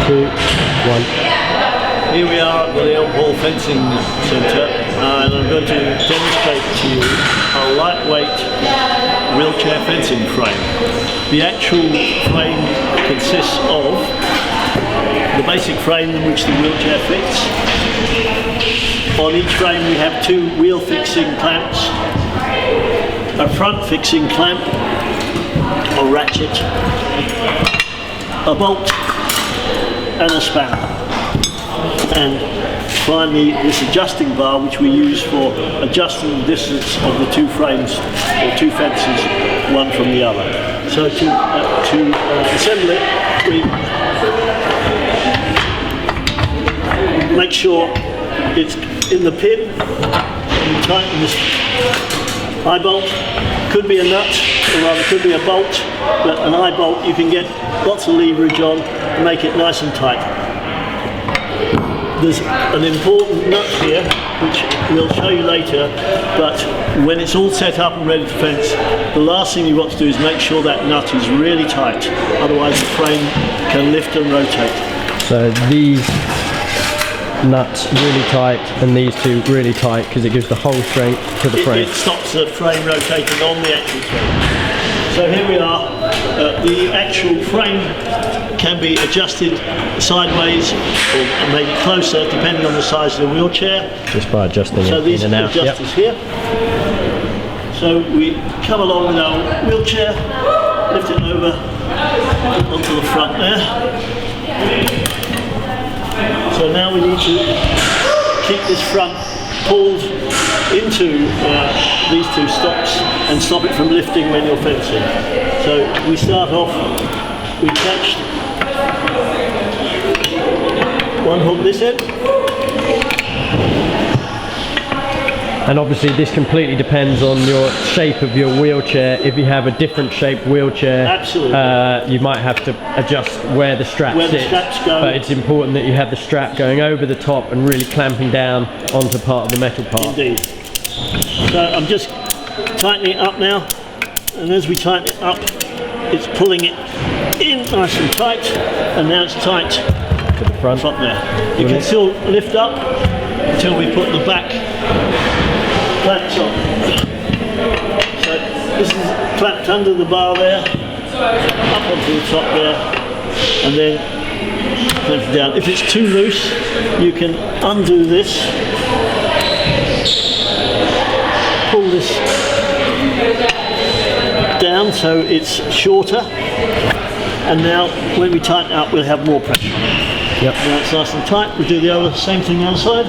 2, 1. Here we are at the Leon Paul Fencing Centre, and I'm going to demonstrate to you a lightweight wheelchair fencing frame. The actual frame consists of the basic frame in which the wheelchair fits. On each frame we have 2 wheel fixing clamps, a front fixing clamp, a ratchet, a bolt and a spanner, and finally this adjusting bar which we use for adjusting the distance of the 2 frames or 2 fences one from the other. So to assemble it, we make sure it's in the pin and we tighten this eye bolt. Could be a nut, or rather could be a bolt, but an eye bolt you can get lots of leverage on and make it nice and tight. There's an important nut here which we'll show you later, but when it's all set up and ready to fence, the last thing you want to do is make sure that nut is really tight, otherwise the frame can lift and rotate. So these nuts really tight and these 2 really tight because it gives the whole strength to the frame. It stops the frame rotating on the actual frame. So here we are. The actual frame can be adjusted sideways or made it closer depending on the size of the wheelchair. Just by adjusting so it these in and are out. adjusters here. So we come along with our wheelchair, lift it over onto the front there. So now we need to keep this front pulled into these 2 stops and stop it from lifting when you're fencing. So we start off, we catch one hook this end. And obviously this completely depends on your shape of your wheelchair. If you have a different shaped wheelchair, absolutely, you might have to adjust where the strap sits. The straps go. But it's important that you have the strap going over the top and really clamping down onto part of the metal part. Indeed. So I'm just tightening it up now, and as we tighten it up, it's pulling it in nice and tight, and now it's tight to the front there. You can still lift up until we put the back clamps on. So this is clamped under the bar there, up onto the top there, and then clamp it down. If it's too loose, you can undo this, pull this down so it's shorter, and now when we tighten it up we'll have more pressure on it. Yep. Now it's nice and tight. We'll do the same thing the other side.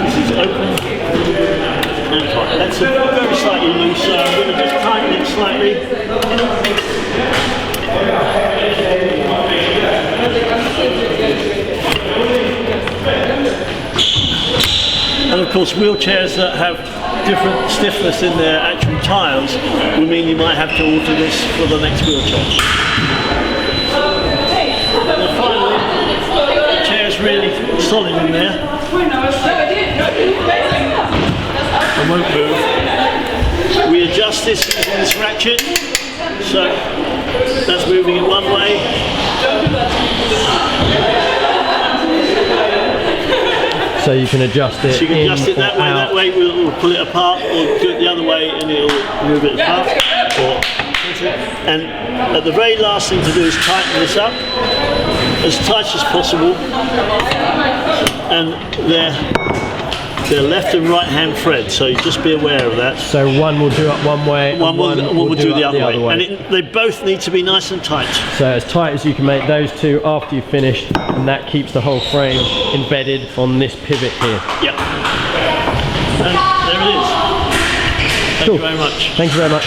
This is open and tight. That's very slightly loose, so I'm going to just tighten it slightly. And of course wheelchairs that have different stiffness in their actual tiles will mean you might have to alter this for the next wheelchair. And finally, the chair is really solid in there and won't move. We adjust this using this ratchet, so that's moving it one way. So you can adjust it. So you can adjust it that way. Out. That way we'll pull it apart, or do it the other way and it'll move it apart. And at the very last thing to do is tighten this up as tight as possible. And they're left and right hand thread, so you just be aware of that. So one will do it one way, one will do the other way. way. And they both need to be nice and tight. So as tight as you can make those 2 after you've finished, and that keeps the whole frame embedded on this pivot here. Yeah. And there it is. Thank you very much. Thank you very much.